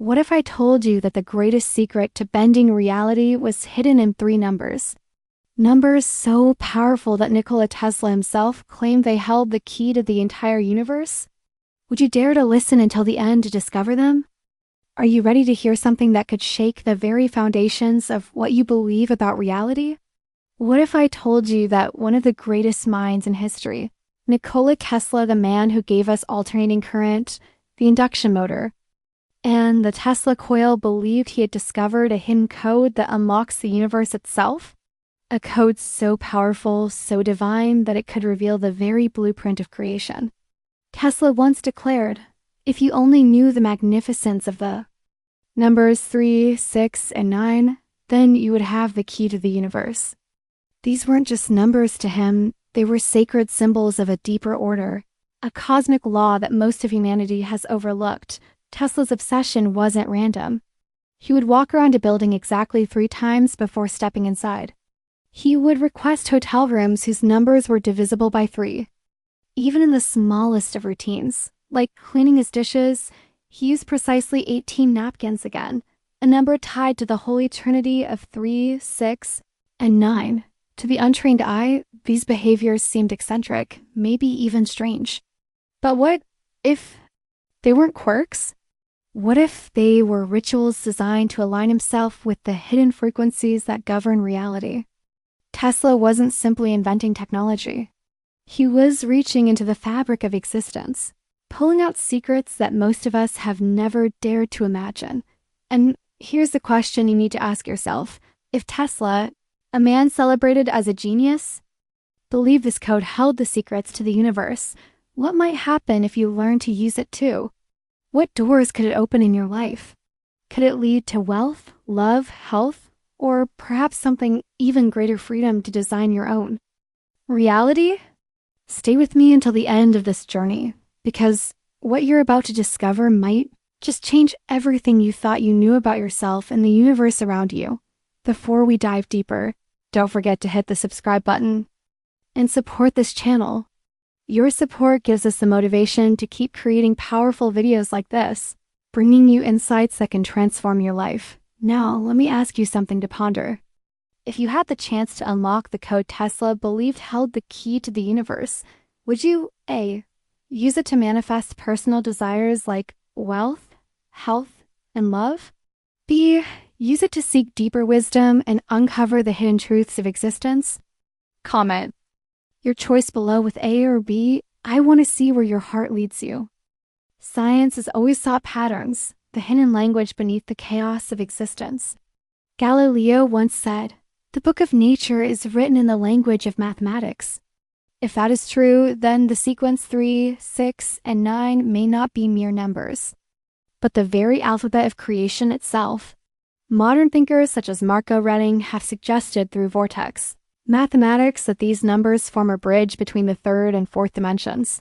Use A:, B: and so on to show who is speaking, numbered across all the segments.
A: What if I told you that the greatest secret to bending reality was hidden in three numbers? Numbers so powerful that Nikola Tesla himself claimed they held the key to the entire universe? Would you dare to listen until the end to discover them? Are you ready to hear something that could shake the very foundations of what you believe about reality? What if I told you that one of the greatest minds in history, Nikola Tesla, the man who gave us alternating current, the induction motor, and the Tesla coil, believed he had discovered a hidden code that unlocks the universe itself? A code so powerful, so divine, that it could reveal the very blueprint of creation. Tesla once declared, if you only knew the magnificence of the numbers 3, 6, and 9, then you would have the key to the universe. These weren't just numbers to him, they were sacred symbols of a deeper order, a cosmic law that most of humanity has overlooked. Tesla's obsession wasn't random. He would walk around a building exactly 3 times before stepping inside. He would request hotel rooms whose numbers were divisible by 3. Even in the smallest of routines, like cleaning his dishes, he used precisely 18 napkins again, a number tied to the holy trinity of 3, 6, and 9. To the untrained eye, these behaviors seemed eccentric, maybe even strange. But what if they weren't quirks? What if they were rituals designed to align himself with the hidden frequencies that govern reality? Tesla wasn't simply inventing technology. He was reaching into the fabric of existence, pulling out secrets that most of us have never dared to imagine. And here's the question you need to ask yourself. If Tesla, a man celebrated as a genius, believed this code held the secrets to the universe, what might happen if you learned to use it too? What doors could it open in your life? Could it lead to wealth, love, health, or perhaps something even greater, freedom to design your own reality? Stay with me until the end of this journey, because what you're about to discover might just change everything you thought you knew about yourself and the universe around you. Before we dive deeper, don't forget to hit the subscribe button and support this channel. Your support gives us the motivation to keep creating powerful videos like this, bringing you insights that can transform your life. Now, let me ask you something to ponder. If you had the chance to unlock the code Tesla believed held the key to the universe, would you A, use it to manifest personal desires like wealth, health, and love? B, use it to seek deeper wisdom and uncover the hidden truths of existence? Comment your choice below with A or B. I want to see where your heart leads you. Science has always sought patterns, the hidden language beneath the chaos of existence. Galileo once said, "The book of nature is written in the language of mathematics." If that is true, then the sequence 3, 6, and 9 may not be mere numbers, but the very alphabet of creation itself. Modern thinkers such as Marco Redding have suggested through Vortex mathematics that these numbers form a bridge between the 3rd and 4th dimensions.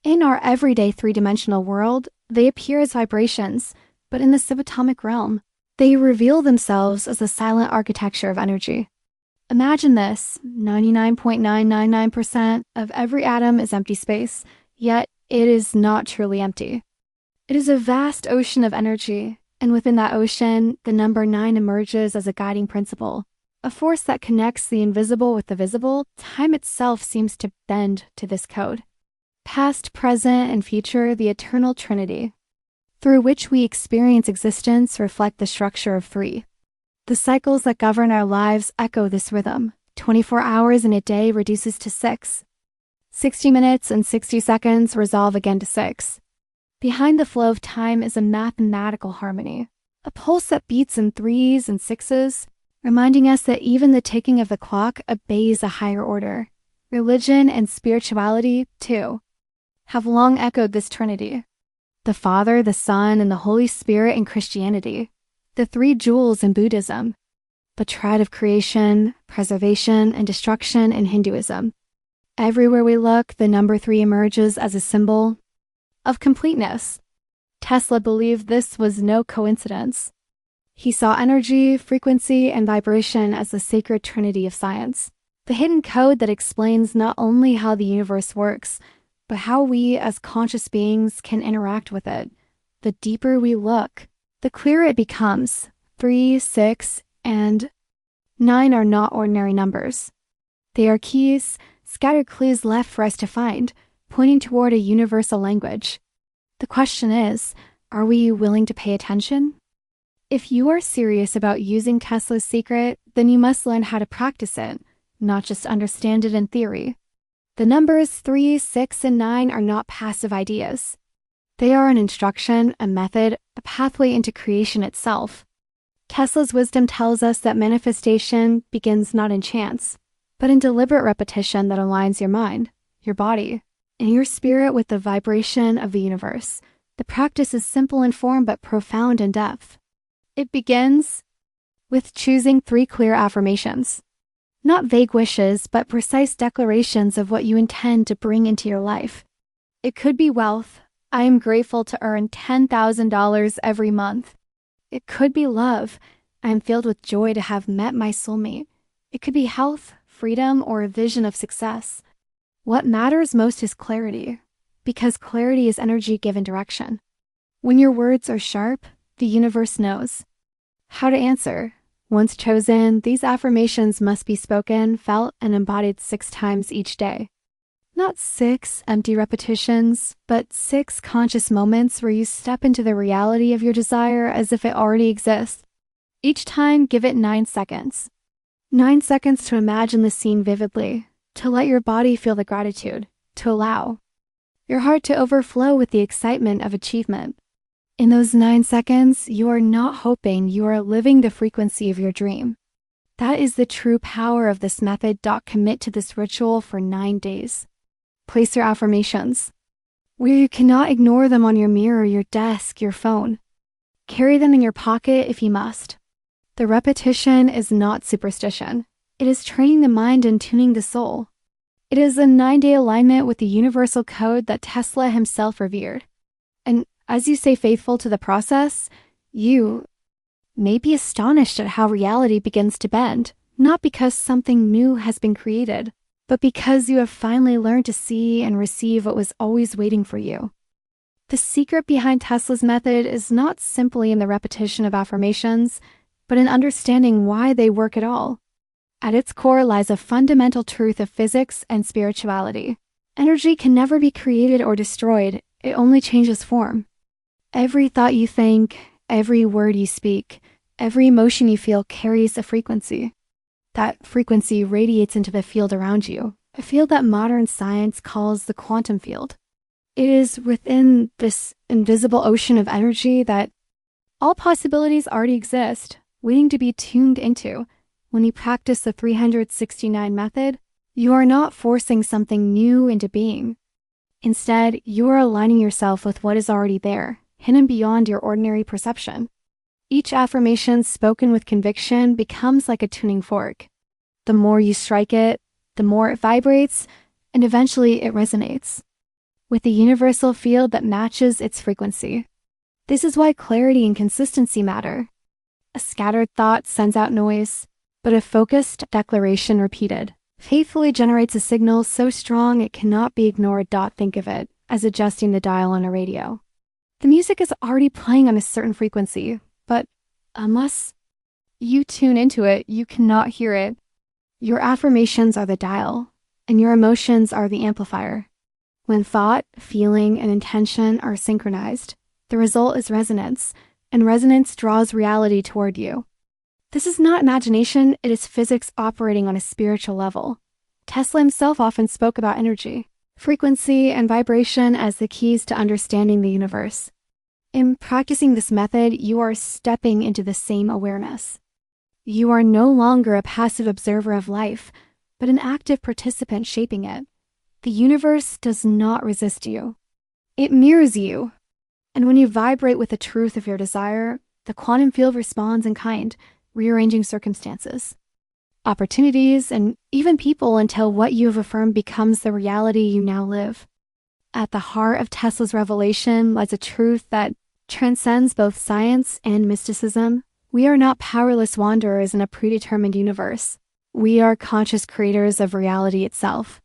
A: In our everyday 3-dimensional world, they appear as vibrations, but in the subatomic realm, they reveal themselves as a silent architecture of energy. Imagine this: 99.999% of every atom is empty space, yet it is not truly empty. It is a vast ocean of energy, and within that ocean, the number 9 emerges as a guiding principle. A force that connects the invisible with the visible. Time itself seems to bend to this code. Past, present, and future, the eternal trinity, through which we experience existence, reflect the structure of 3. The cycles that govern our lives echo this rhythm. 24 hours in a day reduces to 6. 60 minutes and 60 seconds resolve again to 6. Behind the flow of time is a mathematical harmony, a pulse that beats in 3s and 6s, reminding us that even the ticking of the clock obeys a higher order. Religion and spirituality, too, have long echoed this trinity. The Father, the Son, and the Holy Spirit in Christianity, the 3 jewels in Buddhism, the triad of creation, preservation, and destruction in Hinduism. Everywhere we look, the number 3 emerges as a symbol of completeness. Tesla believed this was no coincidence. He saw energy, frequency, and vibration as the sacred trinity of science, the hidden code that explains not only how the universe works, but how we as conscious beings can interact with it. The deeper we look, the clearer it becomes. 3, 6, and 9 are not ordinary numbers. They are keys, scattered clues left for us to find, pointing toward a universal language. The question is, are we willing to pay attention? If you are serious about using Tesla's secret, then you must learn how to practice it, not just understand it in theory. The numbers 3, 6, and 9 are not passive ideas. They are an instruction, a method, a pathway into creation itself. Tesla's wisdom tells us that manifestation begins not in chance, but in deliberate repetition that aligns your mind, your body, and your spirit with the vibration of the universe. The practice is simple in form but profound in depth. It begins with choosing 3 clear affirmations. Not vague wishes, but precise declarations of what you intend to bring into your life. It could be wealth. I am grateful to earn $10,000 every month. It could be love. I am filled with joy to have met my soulmate. It could be health, freedom, or a vision of success. What matters most is clarity, because clarity is energy given direction. When your words are sharp, the universe knows how to answer. Once chosen, these affirmations must be spoken, felt, and embodied 6 times each day. Not 6 empty repetitions, but 6 conscious moments where you step into the reality of your desire as if it already exists. Each time, give it 9 seconds. 9 seconds to imagine the scene vividly, to let your body feel the gratitude, to allow your heart to overflow with the excitement of achievement. In those 9 seconds, you are not hoping, you are living the frequency of your dream. That is the true power of this method. Commit to this ritual for 9 days. Place your affirmations where you cannot ignore them on your mirror, your desk, your phone. Carry them in your pocket if you must. The repetition is not superstition. It is training the mind and tuning the soul. It is a 9-day alignment with the universal code that Tesla himself revered. And as you stay faithful to the process, you may be astonished at how reality begins to bend, not because something new has been created, but because you have finally learned to see and receive what was always waiting for you. The secret behind Tesla's method is not simply in the repetition of affirmations, but in understanding why they work at all. At its core lies a fundamental truth of physics and spirituality. Energy can never be created or destroyed, it only changes form. Every thought you think, every word you speak, every emotion you feel carries a frequency. That frequency radiates into the field around you, a field that modern science calls the quantum field. It is within this invisible ocean of energy that all possibilities already exist, waiting to be tuned into. When you practice the 369 method, you are not forcing something new into being. Instead, you are aligning yourself with what is already there, hidden beyond your ordinary perception. Each affirmation spoken with conviction becomes like a tuning fork. The more you strike it, the more it vibrates, and eventually it resonates with a universal field that matches its frequency. This is why clarity and consistency matter. A scattered thought sends out noise, but a focused declaration repeated faithfully generates a signal so strong it cannot be ignored. Think of it as adjusting the dial on a radio. The music is already playing on a certain frequency, but unless you tune into it, you cannot hear it. Your affirmations are the dial, and your emotions are the amplifier. When thought, feeling, and intention are synchronized, the result is resonance, and resonance draws reality toward you. This is not imagination, it is physics operating on a spiritual level. Tesla himself often spoke about energy, frequency, and vibration as the keys to understanding the universe. In practicing this method, you are stepping into the same awareness. You are no longer a passive observer of life, but an active participant shaping it. The universe does not resist you. It mirrors you. And when you vibrate with the truth of your desire, the quantum field responds in kind, rearranging circumstances, opportunities, and even people until what you have affirmed becomes the reality you now live. At the heart of Tesla's revelation lies a truth that transcends both science and mysticism. We are not powerless wanderers in a predetermined universe. We are conscious creators of reality itself.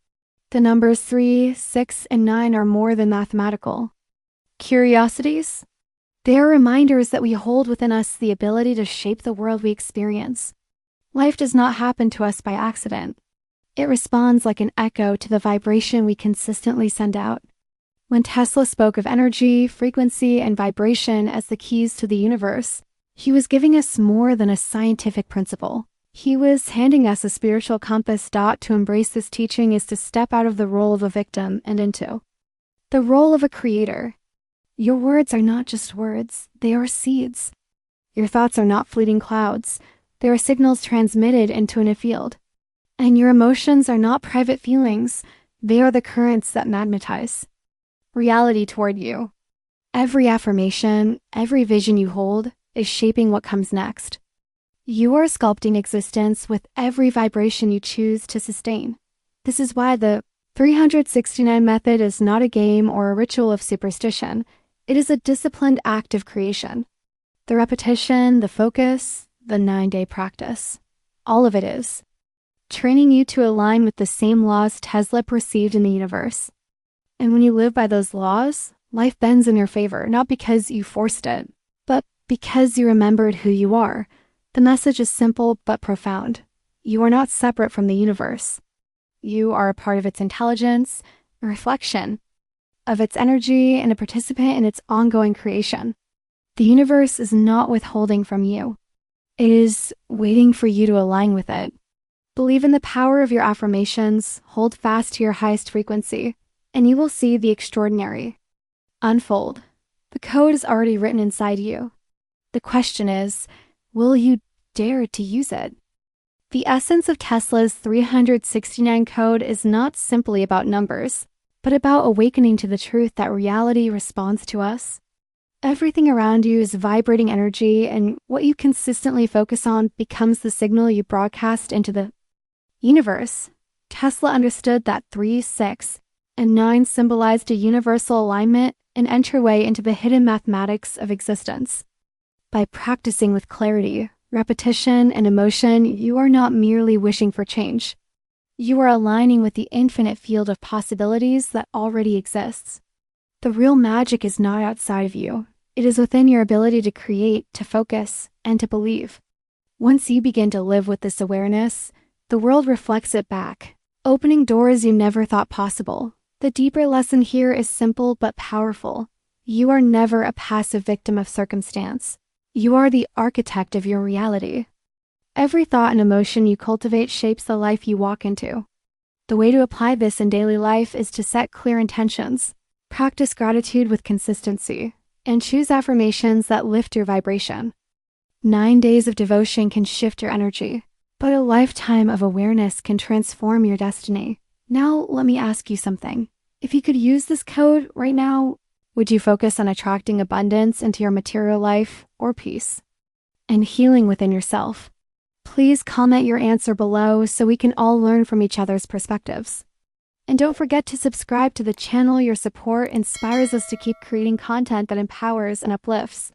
A: The numbers 3, 6, and 9 are more than mathematical curiosities. They are reminders that we hold within us the ability to shape the world we experience. Life does not happen to us by accident. It responds like an echo to the vibration we consistently send out. When Tesla spoke of energy, frequency, and vibration as the keys to the universe, he was giving us more than a scientific principle. He was handing us a spiritual compass. To embrace this teaching is to step out of the role of a victim and into the role of a creator. Your words are not just words, they are seeds. Your thoughts are not fleeting clouds, they are signals transmitted into a field. And your emotions are not private feelings, they are the currents that magnetize reality toward you. Every affirmation, every vision you hold is shaping what comes next. You are sculpting existence with every vibration you choose to sustain. This is why the 369 method is not a game or a ritual of superstition. It is a disciplined act of creation. The repetition, the focus, the 9-day practice. All of it is training you to align with the same laws Tesla perceived in the universe. And when you live by those laws, life bends in your favor, not because you forced it, but because you remembered who you are. The message is simple but profound. You are not separate from the universe. You are a part of its intelligence, a reflection of its energy, and a participant in its ongoing creation. The universe is not withholding from you. It is waiting for you to align with it. Believe in the power of your affirmations, hold fast to your highest frequency, and you will see the extraordinary unfold. The code is already written inside you. The question is, will you dare to use it? The essence of Tesla's 369 code is not simply about numbers, but about awakening to the truth that reality responds to us. Everything around you is vibrating energy, and what you consistently focus on becomes the signal you broadcast into the universe. Tesla understood that 3, 6, and 9 symbolized a universal alignment, an entryway into the hidden mathematics of existence. By practicing with clarity, repetition, and emotion, you are not merely wishing for change. You are aligning with the infinite field of possibilities that already exists. The real magic is not outside of you. It is within your ability to create, to focus, and to believe. Once you begin to live with this awareness, the world reflects it back, opening doors you never thought possible. The deeper lesson here is simple but powerful. You are never a passive victim of circumstance. You are the architect of your reality. Every thought and emotion you cultivate shapes the life you walk into. The way to apply this in daily life is to set clear intentions, practice gratitude with consistency, and choose affirmations that lift your vibration. 9 days of devotion can shift your energy, but a lifetime of awareness can transform your destiny. Now, let me ask you something. If you could use this code right now, would you focus on attracting abundance into your material life or peace and healing within yourself? Please comment your answer below so we can all learn from each other's perspectives. And don't forget to subscribe to the channel. Your support inspires us to keep creating content that empowers and uplifts.